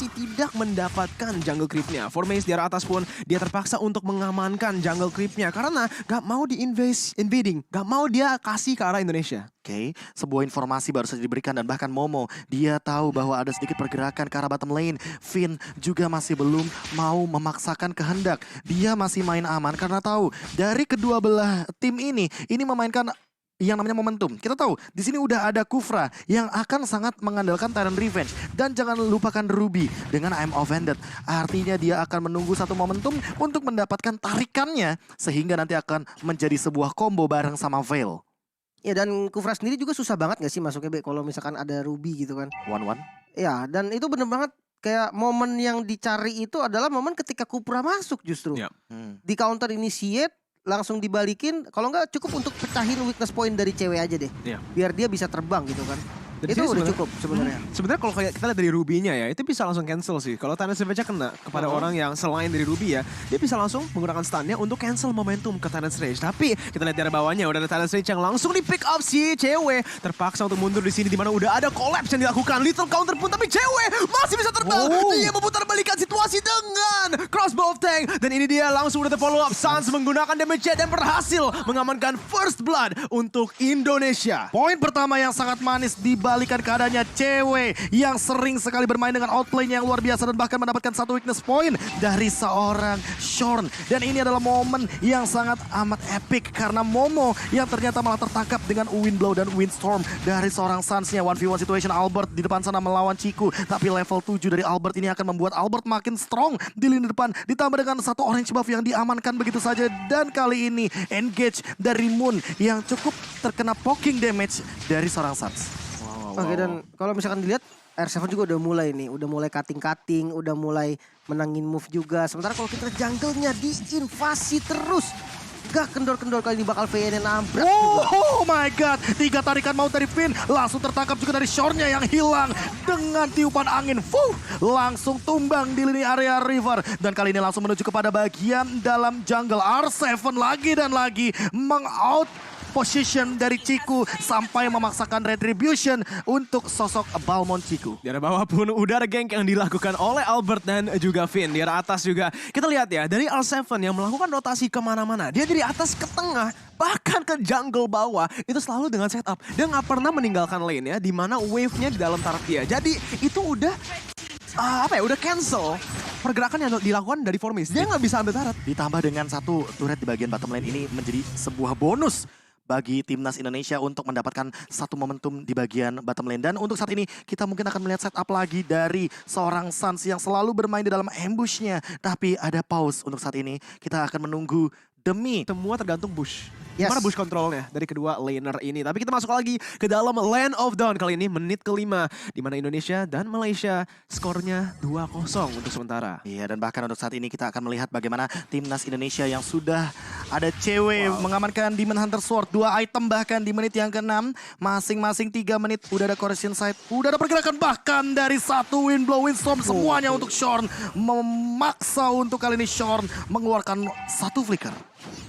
masih tidak mendapatkan jungle creepnya. Formase di arah atas pun dia terpaksa untuk mengamankan jungle creepnya karena gak mau invading, gak mau dia kasih ke arah Indonesia. Oke, sebuah informasi baru saja diberikan dan bahkan Momo dia tahu bahwa ada sedikit pergerakan ke arah bottom lane. Finn juga masih belum mau memaksakan kehendak. Dia masih main aman karena tahu dari kedua belah tim ini memainkan yang namanya momentum. Kita tahu di sini udah ada Kufra yang akan sangat mengandalkan Tyrant Revenge dan jangan lupakan Ruby dengan I'm Offended. Artinya dia akan menunggu satu momentum untuk mendapatkan tarikannya sehingga nanti akan menjadi sebuah combo bareng sama Veil. Ya dan Kufra sendiri juga susah banget gak sih masuknya Be kalau misalkan ada Ruby gitu kan. 1-1. Ya dan itu bener banget kayak momen yang dicari itu adalah momen ketika Kufra masuk justru. Ya. Di counter initiate langsung dibalikin. Kalau nggak cukup untuk pecahin weakness point dari cewek aja deh. Ya. Biar dia bisa terbang gitu kan. Dan Itu sini udah sebenarnya- cukup sebenarnya. Sebenarnya kalau kayak kita lihat dari Ruby-nya ya, itu bisa langsung cancel sih. Kalau Tyrant Revenge kena kepada orang yang selain dari Ruby ya, dia bisa langsung menggunakan stun-nya untuk cancel momentum ke Tyrant Rage. Tapi kita lihat di arah bawahnya udah ada Tyrant Rage yang langsung di pick up si cewek. Terpaksa untuk mundur di sini di mana udah ada collapse yang dilakukan. Little counter pun tapi cewek masih bisa terbang. Dia memutar balikan situasi dengan crossbow of tank. Dan ini dia langsung udah follow up. Sans menggunakan damage jet dan berhasil mengamankan first blood untuk Indonesia. Poin pertama yang sangat manis dibalikan keadaannya cewek yang sering sekali bermain dengan outplay yang luar biasa dan bahkan mendapatkan satu weakness point dari seorang Shorn. Dan ini adalah momen yang sangat amat epic karena Momo yang ternyata malah tertangkap dengan Windblow dan Windstorm dari seorang Suns-nya. 1v1 situation Albert di depan sana melawan Ciku. Tapi level 7 dari Albert ini akan membuat Albert makin strong di lini depan. Ditambah dengan satu orange buff yang diamankan begitu saja. Dan kali ini engage dari Moon yang cukup terkena poking damage dari seorang Suns. Oke dan kalau misalkan dilihat R7 juga udah mulai nih, udah mulai cutting, udah mulai menangin move juga. Sementara kalau kita jungle-nya diinvasi terus. Gak kendor-kendor kali ini bakal VN nabrak. Oh my god, 3 tarikan maut dari Finn langsung tertangkap juga dari Shorn-nya yang hilang dengan tiupan angin. Langsung tumbang di lini area river dan kali ini langsung menuju kepada bagian dalam jungle. R7 lagi dan lagi meng-out position dari Ciku sampai memaksakan retribution untuk sosok Balmond Ciku. Di arah bawah pun udah ada gank yang dilakukan oleh Albert dan juga Finn. Di arah atas juga kita lihat ya dari R7 yang melakukan rotasi kemana-mana. Dia dari atas ke tengah bahkan ke jungle bawah itu selalu dengan setup. Dia nggak pernah meninggalkan lane ya di mana wave-nya di dalam turret dia. Jadi itu udah udah cancel pergerakan yang dilakukan dari Formis. Dia nggak bisa ambil turret. Ditambah dengan satu turret di bagian bottom lane ini menjadi sebuah bonus bagi timnas Indonesia untuk mendapatkan satu momentum di bagian bottom lane. Dan untuk saat ini kita mungkin akan melihat setup lagi dari seorang Suns yang selalu bermain di dalam ambushnya. Tapi ada pause untuk saat ini. Kita akan menunggu demi Semua tergantung bush. Yes. Gimana bush controlnya dari kedua laner ini. Tapi kita masuk lagi ke dalam Land of Dawn. Kali ini menit kelima. Di mana Indonesia dan Malaysia skornya 2-0 untuk sementara. Iya, dan bahkan untuk saat ini kita akan melihat bagaimana timnas Indonesia yang sudah ada cewek mengamankan Demon Hunter Sword. 2 item bahkan di menit yang ke-6. Masing-masing 3 menit udah ada Corrosion Sight. Udah ada pergerakan bahkan dari satu Windblow, Windstorm. Semuanya untuk Shorn. Memaksa untuk kali ini Shorn mengeluarkan satu flicker.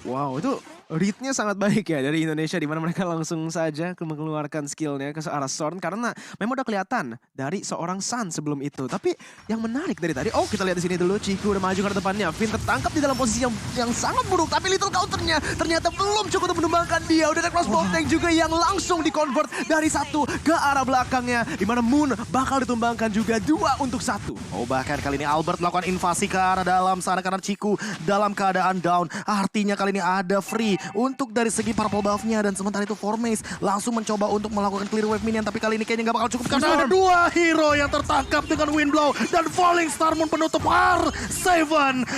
Wow, itu readnya sangat baik ya dari Indonesia di mana mereka langsung saja mengeluarkan skillnya ke arah Shorn karena memang udah kelihatan dari seorang Sun sebelum itu. Tapi yang menarik dari tadi, kita lihat di sini dulu Ciku udah maju ke depannya. Finn tertangkap di dalam posisi yang sangat buruk, tapi little counternya ternyata belum cukup untuk menumbangkan dia. Udah ada crossbow tank juga yang langsung di-convert dari satu ke arah belakangnya di mana Moon bakal ditumbangkan juga 2-1. Bahkan kali ini Albert melakukan invasi ke arah dalam sana karena Ciku dalam keadaan down. Artinya kali ini ada free untuk dari segi purple buff-nya dan sementara itu Formace langsung mencoba untuk melakukan clear wave minion tapi kali ini kayaknya nggak bakal cukup karena ada 2 hero yang tertangkap dengan Windblow dan Falling Star Moon penutup. R7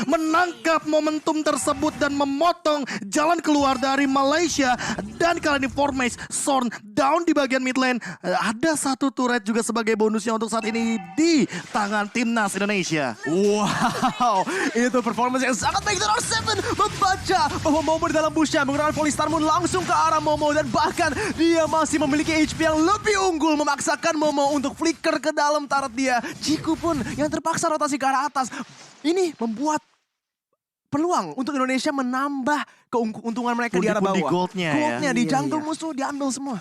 menangkap momentum tersebut dan memotong jalan keluar dari Malaysia dan kali ini Formace Shorn down di bagian mid lane. Ada satu turret juga sebagai bonusnya untuk saat ini di tangan timnas Indonesia. Wow, itu performance yang sangat baik dari R7 membaca bahwa Momo di dalam bushnya menggunakan Falling Star Moon langsung ke arah Momo dan bahkan dia masih memiliki HP yang lebih unggul memaksakan Momo untuk flicker ke dalam turret dia. Ciku pun yang terpaksa rotasi ke arah atas. Ini membuat peluang untuk Indonesia menambah keuntungan mereka di arah bawah. Pundi-pundi goldnya ya. Di Iya, jungle iya. musuh diambil semua.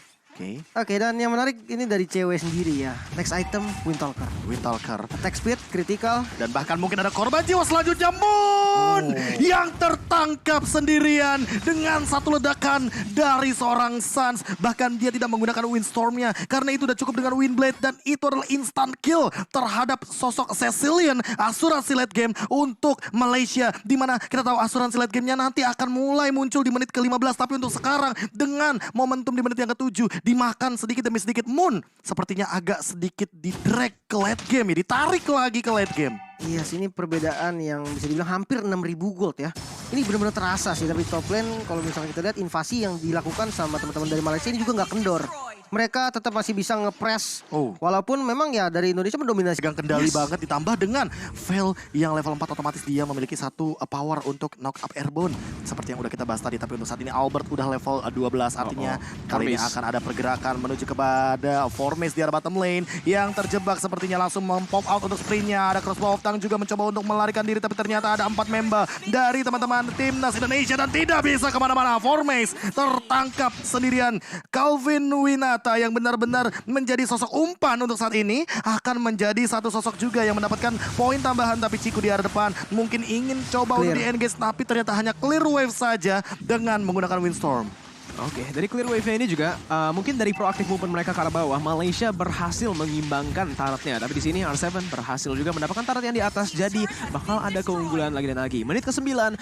Oke, dan yang menarik ini dari cewek sendiri ya. Next item, Windtalker. Windtalker. Attack speed, critical. Dan bahkan mungkin ada korban jiwa selanjutnya, Moon yang tertangkap sendirian dengan satu ledakan dari seorang Suns. Bahkan dia tidak menggunakan Windstorm-nya karena itu udah cukup dengan Windblade dan itu adalah instant kill terhadap sosok Cecilion, asuransi late game untuk Malaysia. Dimana kita tahu asuransi late game-nya nanti akan mulai muncul di menit ke-15, tapi untuk sekarang dengan momentum di menit yang ke-7 dimakan sedikit demi sedikit. Moon sepertinya agak sedikit di-drag ke late game ya, ditarik lagi ke late game. Iya sih, ini perbedaan yang bisa dibilang hampir 6.000 gold ya. Ini benar-benar terasa sih, tapi top lane kalau misalnya kita lihat invasi yang dilakukan sama teman-teman dari Malaysia ini juga nggak kendor. Mereka tetap masih bisa ngepres. Walaupun memang ya dari Indonesia mendominasi. Pegang kendali banget ditambah dengan Veil yang level 4 otomatis dia memiliki satu power untuk knock up airborne. Seperti yang udah kita bahas tadi, tapi untuk saat ini Albert udah level 12 artinya kali ini akan ada pergerakan menuju kepada Formis di arah bottom lane yang terjebak sepertinya langsung mempop out untuk sprintnya. Ada crossbow of Tang juga mencoba untuk melarikan diri, tapi ternyata ada 4 member dari teman-teman timnas Indonesia dan tidak bisa kemana-mana. Formis tertangkap sendirian. Calvin Winata yang benar-benar menjadi sosok umpan untuk saat ini akan menjadi satu sosok juga yang mendapatkan poin tambahan, tapi Ciku di arah depan mungkin ingin coba untuk di-engage tapi ternyata hanya clear wave saja dengan menggunakan Windstorm. Oke, dari clear wave-nya ini juga mungkin dari proaktif movement mereka ke arah bawah, Malaysia berhasil mengimbangkan turretnya. Tapi di sini R7 berhasil juga mendapatkan turret yang di atas, jadi bakal ada keunggulan lagi dan lagi. Menit ke-9,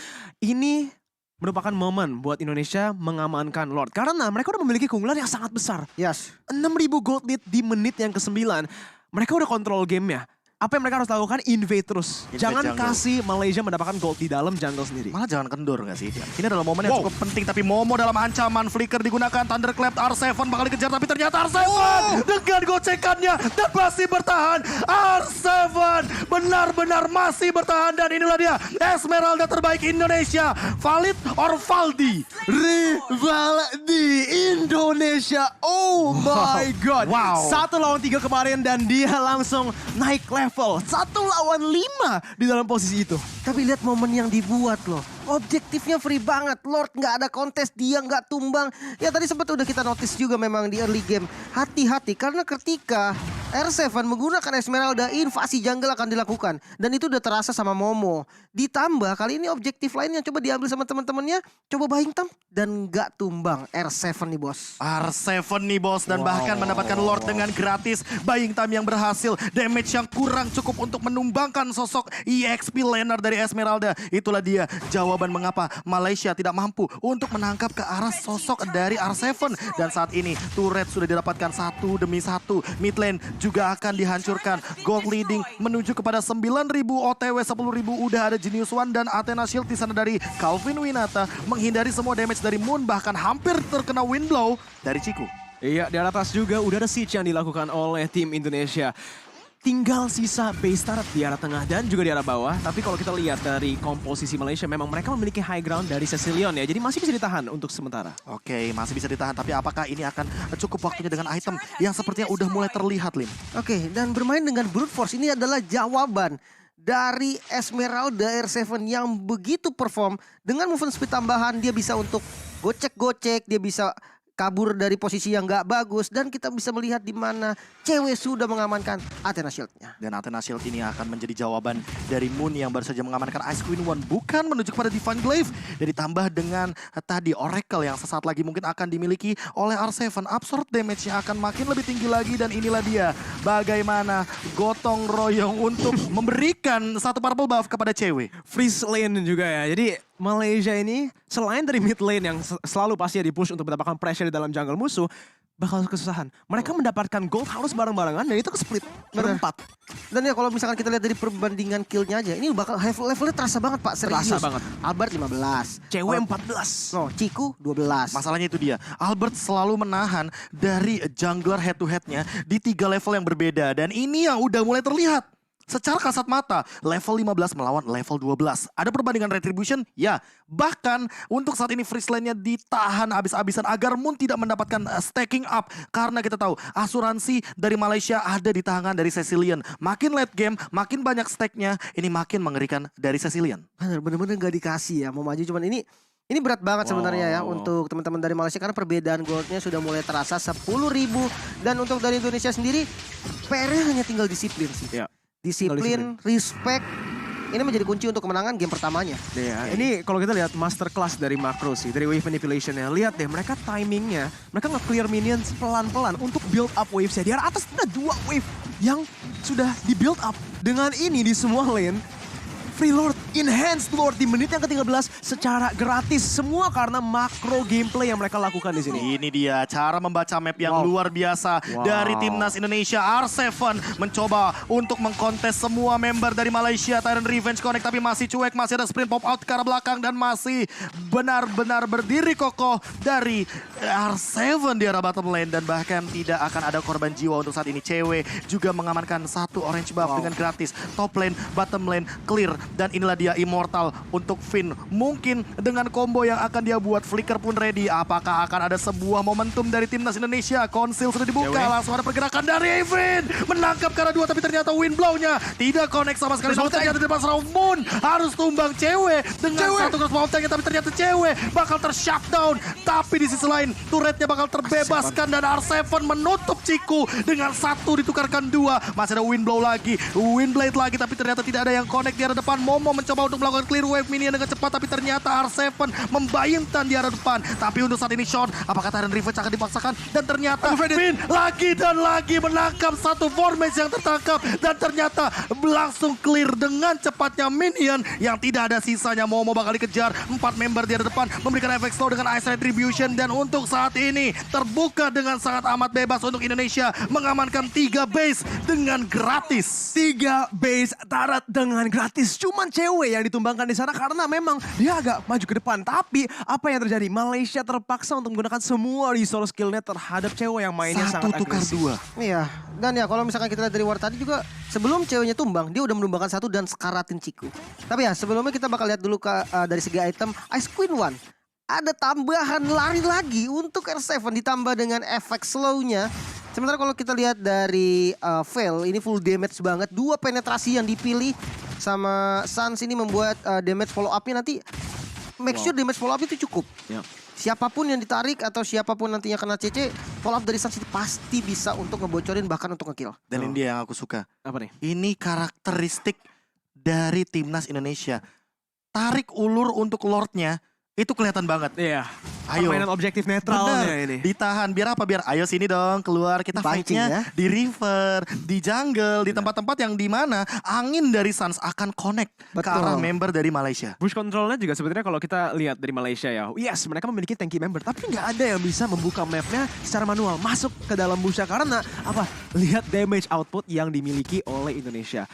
ini merupakan momen buat Indonesia mengamankan Lord. Karena mereka udah memiliki keunggulan yang sangat besar. Yes. 6.000 gold lead di menit yang ke-9. Mereka udah kontrol gamenya. Apa yang mereka harus lakukan? Invade terus. Jangan jungle. kasih Malaysia mendapatkan gold di dalam jungle sendiri. Malah jangan kendor gak sih? Ini adalah momen yang cukup penting, tapi Momo dalam ancaman. Flicker digunakan, Thunderclap, R7 bakal dikejar, tapi ternyata R7 dengan gocekannya dan masih bertahan. R7 benar-benar masih bertahan dan inilah dia Esmeralda terbaik Indonesia. Valid or Valdi? Rival di Indonesia. Oh my god. Wow. 1 lawan 3 kemarin dan dia langsung naik level. 1 lawan 5 di dalam posisi itu. Tapi lihat momen yang dibuat loh. Objektifnya free banget. Lord nggak ada kontes, dia nggak tumbang. Ya tadi sempat udah kita notice juga memang di early game. Hati-hati karena ketika R7 menggunakan Esmeralda, invasi jungle akan dilakukan. Dan itu udah terasa sama Momo. Ditambah kali ini objektif lainnya coba diambil sama teman-temannya. Coba buying time dan nggak tumbang. R7 nih bos. R7 nih bos, dan bahkan mendapatkan Lord dengan gratis. Buying time yang berhasil, damage yang kurang cukup untuk menumbangkan sosok EXP laner dari Esmeralda. Itulah dia jawaban mengapa Malaysia tidak mampu untuk menangkap ke arah sosok dari R7. Dan saat ini turret sudah didapatkan 1 demi 1. Mid lane juga akan dihancurkan. Gold leading menuju kepada 9.000 OTW 10.000 udah ada Genius One dan Athena Shield di sana dari Calvin Winata. Menghindari semua damage dari Moon, bahkan hampir terkena wind blow dari Ciku. Iya, di atas juga udah ada siege yang dilakukan oleh tim Indonesia. Tinggal sisa base turret di arah tengah dan juga di arah bawah. Tapi kalau kita lihat dari komposisi Malaysia, memang mereka memiliki high ground dari Cecilion ya. Jadi masih bisa ditahan untuk sementara. Oke, masih bisa ditahan. Tapi apakah ini akan cukup waktunya dengan item yang sepertinya udah mulai terlihat, Lim? Oke, dan bermain dengan brute force ini adalah jawaban dari Esmeralda R7 yang begitu perform. Dengan movement speed tambahan dia bisa untuk gocek-gocek, dia bisa kabur dari posisi yang gak bagus. Dan kita bisa melihat di mana cewek sudah mengamankan Athena Shield-nya. Dan Athena Shield ini akan menjadi jawaban dari Moon yang baru saja mengamankan Ice Queen One. Bukan menuju kepada Divine Glaive. Dan ditambah dengan tadi Oracle yang sesaat lagi mungkin akan dimiliki oleh R7. Absorb damage-nya akan makin lebih tinggi lagi. Dan inilah dia bagaimana gotong royong untuk memberikan satu purple buff kepada cewek. Freeze lane juga ya. Jadi Malaysia ini selain dari mid lane yang selalu pasti di-push untuk mendapatkan pressure di dalam jungle musuh, bakal kesusahan. Mereka mendapatkan gold harus bareng-barengan dan itu ke-split berempat. Dan ya kalau misalkan kita lihat dari perbandingan killnya aja, ini bakal levelnya terasa banget Pak, serius. Terasa banget. Albert 15. Cewek 14. No, Ciku 12. Masalahnya itu dia, Albert selalu menahan dari jungler head to headnya di 3 level yang berbeda. Dan ini yang udah mulai terlihat. Secara kasat mata, level 15 melawan level 12. Ada perbandingan retribution? Ya. Bahkan untuk saat ini freeze lane-nya ditahan habis-habisan agar Moon tidak mendapatkan stacking up. Karena kita tahu asuransi dari Malaysia ada di tangan dari Cecilion. Makin late game, makin banyak stack-nya, ini makin mengerikan dari Cecilion. Bener-bener gak dikasih ya, mau maju cuman ini Ini berat banget sebenarnya ya Wow. untuk teman-teman dari Malaysia karena perbedaan goldnya sudah mulai terasa 10.000 dan untuk dari Indonesia sendiri PR-nya hanya tinggal disiplin sih. Ya. Disiplin, respect. Ini menjadi kunci untuk kemenangan game pertamanya. Ya, ini kalau kita lihat masterclass dari Makro sih, dari wave manipulation-nya. Lihat deh, mereka timingnya, mereka nge-clear minions pelan-pelan untuk build up waves-nya. Di arah atas ada 2 wave yang sudah di-build up. Dengan ini di semua lane, Free Lord, Enhanced Lord di menit yang ke-13 secara gratis. Semua karena makro gameplay yang mereka lakukan di sini. Ini dia cara membaca map yang luar biasa dari timnas Indonesia. R7 mencoba untuk mengkontes semua member dari Malaysia. Tyrant Revenge Connect tapi masih cuek. Masih ada sprint pop out ke arah belakang dan masih benar-benar berdiri kokoh dari R7 di arah bottom lane. Dan bahkan tidak akan ada korban jiwa untuk saat ini. Cewek juga mengamankan satu orange buff dengan gratis. Top lane, bottom lane, clear. Dan inilah dia Immortal untuk Finn. Mungkin dengan combo yang akan dia buat, Flicker pun ready. Apakah akan ada sebuah momentum dari timnas Indonesia? Konsil sudah dibuka, langsung ada pergerakan dari Evin. Menangkap ke arah 2 tapi ternyata wind blow-nya tidak connect sama sekali. Namun ternyata di depan serang Moon harus tumbang Cewek dengan satu crossbow tank tapi ternyata Cewek bakal ter-shutdown. Tapi di sisi lain turretnya bakal terbebaskan dan R7 menutup Ciku dengan 1 ditukarkan 2. Masih ada wind blow lagi, wind blade lagi tapi ternyata tidak ada yang connect di arah depan. Momo mencoba untuk melakukan clear wave minion dengan cepat tapi ternyata R7 membayangkan di arah depan. Tapi untuk saat ini Sean, apakah Tyrant Revenge akan dipaksakan? Dan ternyata Finn lagi dan lagi menangkap satu formation yang tertangkap. Dan ternyata langsung clear dengan cepatnya minion yang tidak ada sisanya. Momo bakal dikejar, 4 member di arah depan memberikan efek slow dengan Ice Retribution. Dan untuk saat ini terbuka dengan sangat amat bebas untuk Indonesia mengamankan 3 base dengan gratis. 3 base Tarat dengan gratis. Cuman Cewek yang ditumbangkan di sana karena memang dia agak maju ke depan. Tapi apa yang terjadi? Malaysia terpaksa untuk menggunakan semua resource skillnya terhadap Cewek yang mainnya sangat agresif. 1 tukar 2. Iya, dan ya kalau misalkan kita lihat dari war tadi juga sebelum Ceweknya tumbang, dia udah menumbangkan 1 dan sekaratin Ciku. Tapi ya sebelumnya kita bakal lihat dulu dari segi item Ice Queen 1. Ada tambahan lari lagi untuk R7 ditambah dengan efek slow-nya. Sementara kalau kita lihat dari Veil, ini full damage banget. 2 penetrasi yang dipilih sama Sans ini membuat damage follow up-nya nanti make sure damage follow up itu cukup. Ya. Siapapun yang ditarik atau siapapun nantinya kena CC, follow up dari Sans itu pasti bisa untuk ngebocorin bahkan untuk ngekill. Dan ini dia yang aku suka. Apa nih? Ini karakteristik dari timnas Indonesia. Tarik ulur untuk Lordnya itu kelihatan banget. Iya. Ayo. Permainan objektif netralnya Bener, ini. ditahan. Biar apa? Biar ayo sini dong keluar. Kita Dipancing fight-nya ya. di river, di jungle, di tempat-tempat yang dimana angin dari Suns akan connect ke Betul. arah member dari Malaysia. Bush controlnya juga sebenarnya kalau kita lihat dari Malaysia ya. Yes, mereka memiliki tanky member. Tapi nggak ada yang bisa membuka mapnya secara manual. Masuk ke dalam busnya karena apa? Lihat damage output yang dimiliki oleh Indonesia.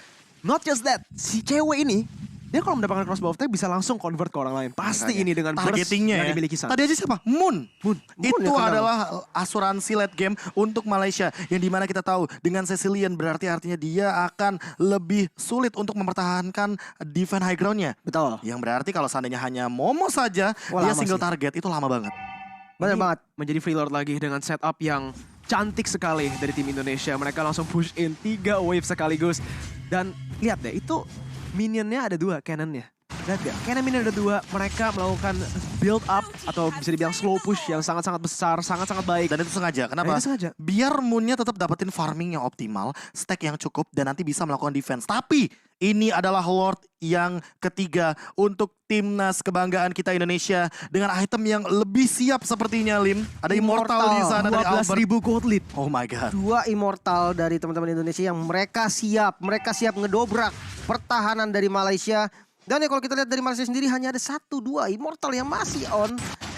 Not just that, si Cewek ini dia kalau mendapatkan crossbow attack bisa langsung convert ke orang lain. Pasti ini dengan burst Targetingnya yang ya. dimiliki Suns. Tadi aja siapa? Moon. Itu yang kenal. adalah asuransi late game untuk Malaysia. Yang dimana kita tahu dengan Cecilian berarti artinya dia akan lebih sulit untuk mempertahankan defense high ground-nya. Betul. Yang berarti kalau seandainya hanya Momo saja, Wah, dia lama single sih. target itu lama banget. Benar banget. Menjadi free lord lagi dengan setup yang cantik sekali dari tim Indonesia. Mereka langsung push in 3 wave sekaligus. Dan lihat deh, itu minionnya ada 2 cannonnya. Lihat gak? Cannon minion ada 2. Mereka melakukan build up atau bisa dibilang slow push yang sangat-sangat besar, sangat-sangat baik. Dan itu sengaja. Kenapa? Itu sengaja. Biar Moonnya tetap dapetin farming yang optimal, stack yang cukup, dan nanti bisa melakukan defense. Tapi ini adalah Lord yang ketiga untuk timnas kebanggaan kita Indonesia dengan item yang lebih siap sepertinya, Lim. Ada Immortal di sana dari Albert. 12.000 gold lead. Oh my god. 2 immortal dari teman-teman Indonesia yang mereka siap ngedobrak pertahanan dari Malaysia. Dan ya kalau kita lihat dari Malaysia sendiri hanya ada 1-2 immortal yang masih on.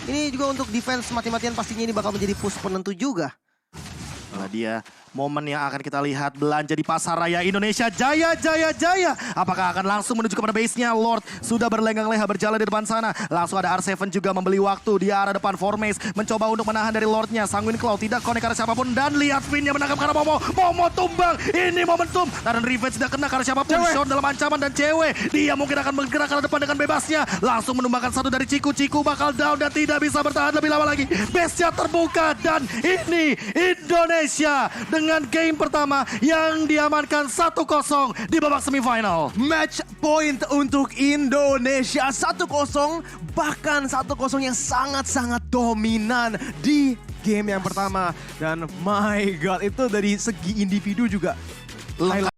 Ini juga untuk defense mati-matian pastinya ini bakal menjadi push penentu juga. Nah dia momen yang akan kita lihat belanja di pasar raya Indonesia. Jaya, jaya, jaya. Apakah akan langsung menuju kepada base-nya? Lord sudah berlenggang-leha berjalan di depan sana. Langsung ada R7 juga membeli waktu di arah depan. Formace mencoba untuk menahan dari Lordnya. Sanguine Claw tidak connect karena siapapun. Dan lihat Finn-nya menangkap karena Momo. Momo tumbang. Ini momentum. Dan Revenge tidak kena karena siapapun. Sean dalam ancaman dan Cewek. Dia mungkin akan bergerak ke arah depan dengan bebasnya. Langsung menumbangkan 1 dari Ciku. Ciku bakal down dan tidak bisa bertahan lebih lama lagi. Base-nya terbuka dan ini Indonesia dengan dengan game pertama yang diamankan 1-0 di babak semifinal. Match point untuk Indonesia 1-0, bahkan 1-0 yang sangat-sangat dominan di game yang pertama. Dan my god, itu dari segi individu juga highlight.